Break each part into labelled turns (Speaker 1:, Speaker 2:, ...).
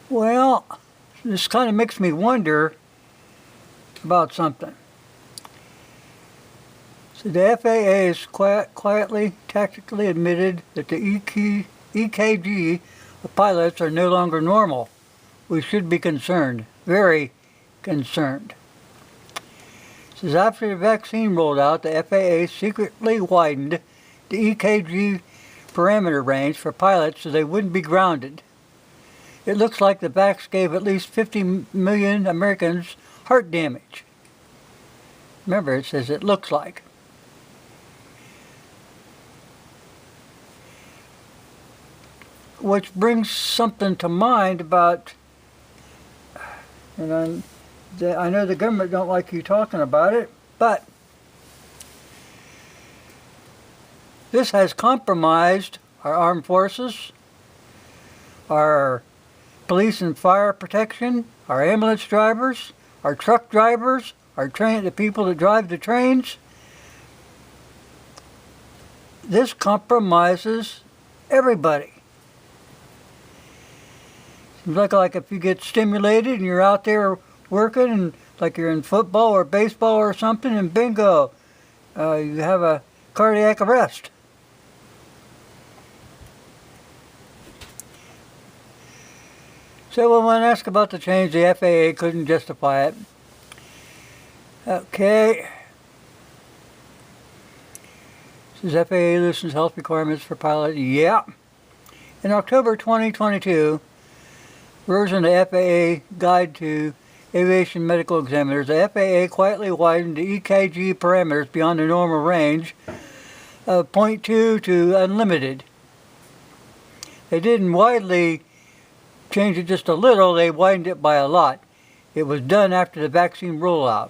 Speaker 1: Well, this kind of makes me wonder about something. So the FAA has quietly, tactically admitted that the EKG of pilots are no longer normal. We should be concerned, very concerned. It says after the vaccine rolled out, the FAA secretly widened the EKG parameter range for pilots so they wouldn't be grounded. It looks like the vax gave at least 50 million Americans heart damage. Remember, it says it looks like. Which brings something to mind about, and I know the government don't like you talking about it, but this has compromised our armed forces, our police and fire protection, our ambulance drivers, our truck drivers, the people that drive the trains. This compromises everybody. Seems like if you get stimulated and you're out there working, and like you're in football or baseball or something, and bingo, you have a cardiac arrest. So when asked about the change, the FAA couldn't justify it. Okay. Says FAA loosens health requirements for pilots. Yeah. In October 2022, version of the FAA Guide to Aviation Medical Examiners, the FAA quietly widened the EKG parameters beyond the normal range of 0.2 to unlimited. They didn't widely change it just a little, they widened it by a lot. It was done after the vaccine rollout.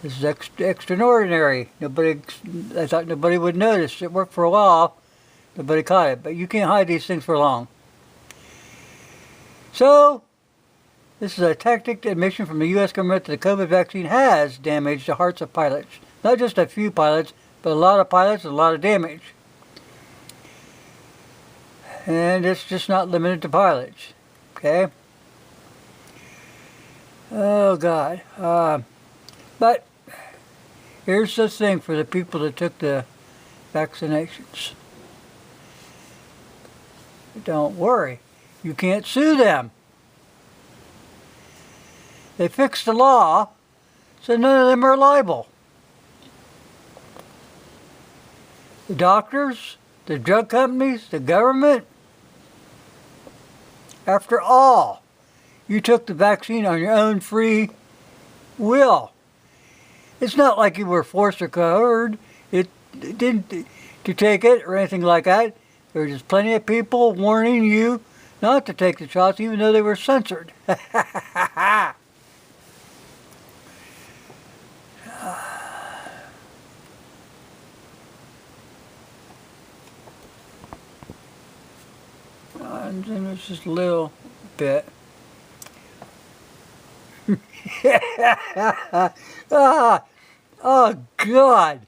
Speaker 1: This is extraordinary. I thought nobody would notice. It worked for a while. Nobody caught it. But you can't hide these things for long. So, this is a tactic admission from the U.S. government that the COVID vaccine has damaged the hearts of pilots. Not just a few pilots, but a lot of pilots and a lot of damage. And it's just not limited to pilots. Okay? Oh, God. But here's the thing for the people that took the vaccinations. Don't worry. You can't sue them. They fixed the law, so none of them are liable. The doctors, the drug companies, the government. After all, you took the vaccine on your own free will. It's not like you were forced or coerced. It didn't to take it or anything like that. There were just plenty of people warning you not to take the shots, even though they were censored. And then it's just a little bit. Oh, God.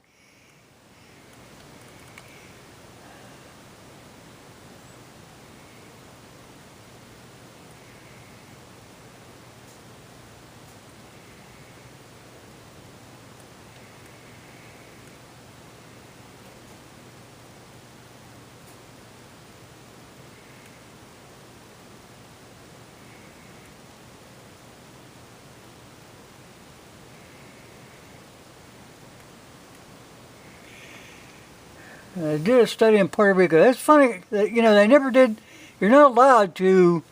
Speaker 1: I did a study in Puerto Rico. It's funny that, they never did. You're not allowed to,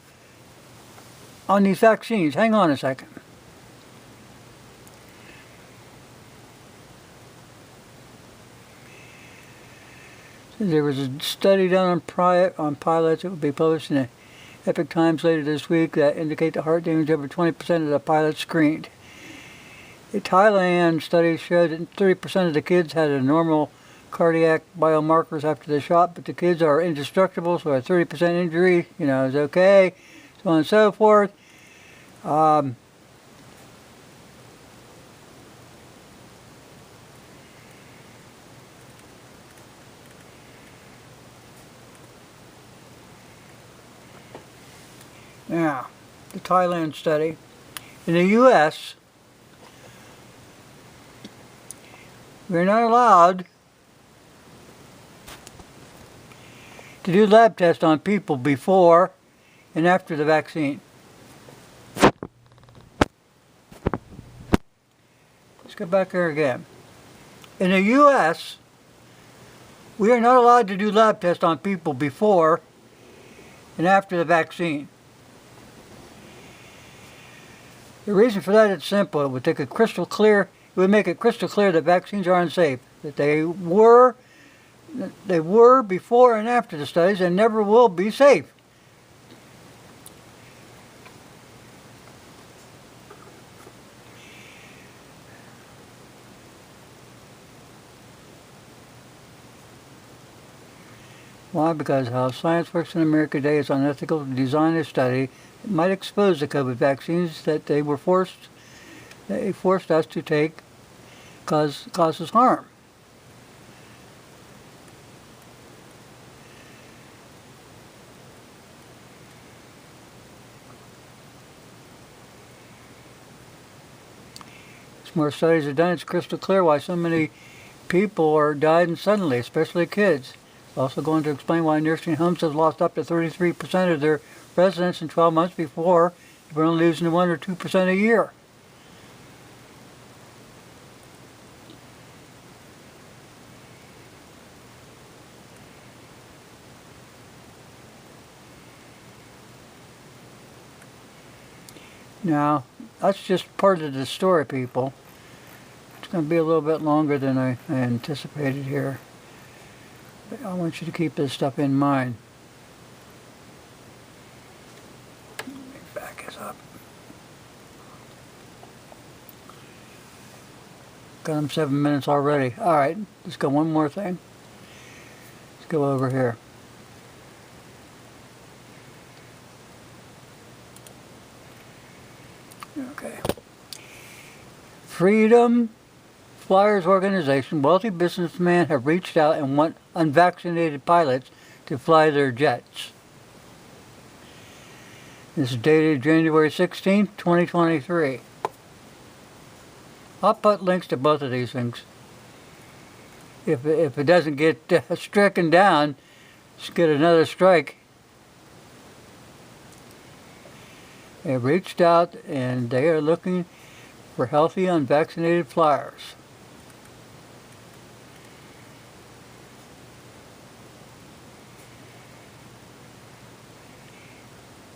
Speaker 1: on these vaccines. Hang on a second. There was a study done on pilots. It will be published in the Epoch Times later this week that indicate the heart damage over 20% of the pilots screened. A Thailand study showed that 30% of the kids had a normal cardiac biomarkers after the shot, but the kids are indestructible, so a 30% injury, is okay, so on and so forth. Yeah, the Thailand study. In the U.S., we're not allowed to do lab tests on people before and after the vaccine. Let's go back here again. In the U.S., we are not allowed to do lab tests on people before and after the vaccine. The reason for that is simple. It would make it crystal clear that vaccines are unsafe, that they were before and after the studies and never will be safe. Why? Because how science works in America today is unethical to design a study that might expose the COVID vaccines that they forced us to take causes harm. As more studies are done, it's crystal clear why so many people are dying suddenly, especially kids. Also going to explain why nursing homes have lost up to 33% of their residents in 12 months before they were only losing 1 or 2% a year. Now, that's just part of the story, people. It's going to be a little bit longer than I anticipated here. I want you to keep this stuff in mind. Let me back this up. Got them 7 minutes already. All right, let's go one more thing. Let's go over here. Okay. Freedom Flyers Organization, wealthy businessmen have reached out and want unvaccinated pilots to fly their jets. This is dated January 16, 2023. I'll put links to both of these things. If it doesn't get stricken down, just get another strike. They reached out and they are looking for healthy unvaccinated flyers.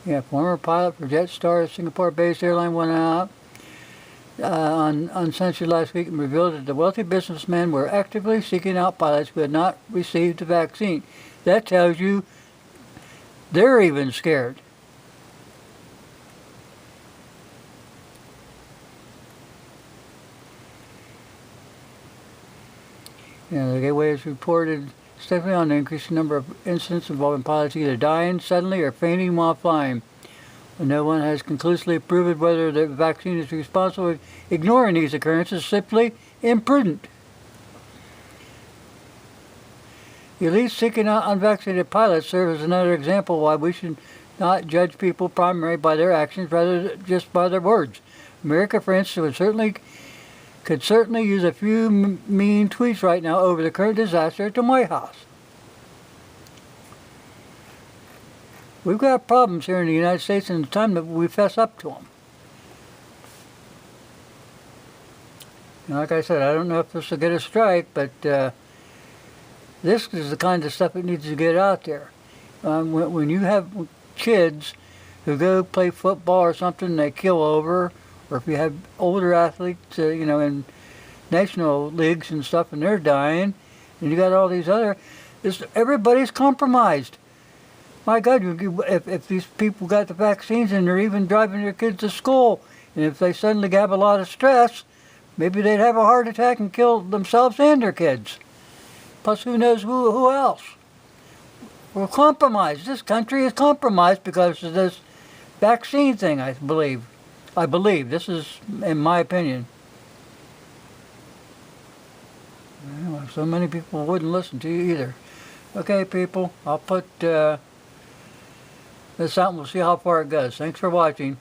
Speaker 1: Yeah, former pilot for Jetstar, Singapore-based airline, went out on Sunday last week and revealed that the wealthy businessmen were actively seeking out pilots who had not received the vaccine. That tells you they're even scared. The Gateway has reported steadily on the increasing number of incidents involving pilots either dying suddenly or fainting while flying. When no one has conclusively proven whether the vaccine is responsible, ignoring these occurrences is simply imprudent. The elite seeking out unvaccinated pilots serve as another example why we should not judge people primarily by their actions rather than just by their words. America, for instance, could certainly use a few mean tweets right now over the current disaster at the White House. We've got problems here in the United States, and it's time that we fess up to them. And like I said, I don't know if this will get a strike, but this is the kind of stuff that needs to get out there. When you have kids who go play football or something and they kill over, or if you have older athletes, in national leagues and stuff, and they're dying, and you got all these other, everybody's compromised. My God, if these people got the vaccines and they're even driving their kids to school, and if they suddenly have a lot of stress, maybe they'd have a heart attack and kill themselves and their kids. Plus, who knows who else? We're compromised. This country is compromised because of this vaccine thing, I believe. This is, in my opinion. Well, so many people wouldn't listen to you either. Okay, people, I'll put This out and we'll see how far it goes. Thanks for watching.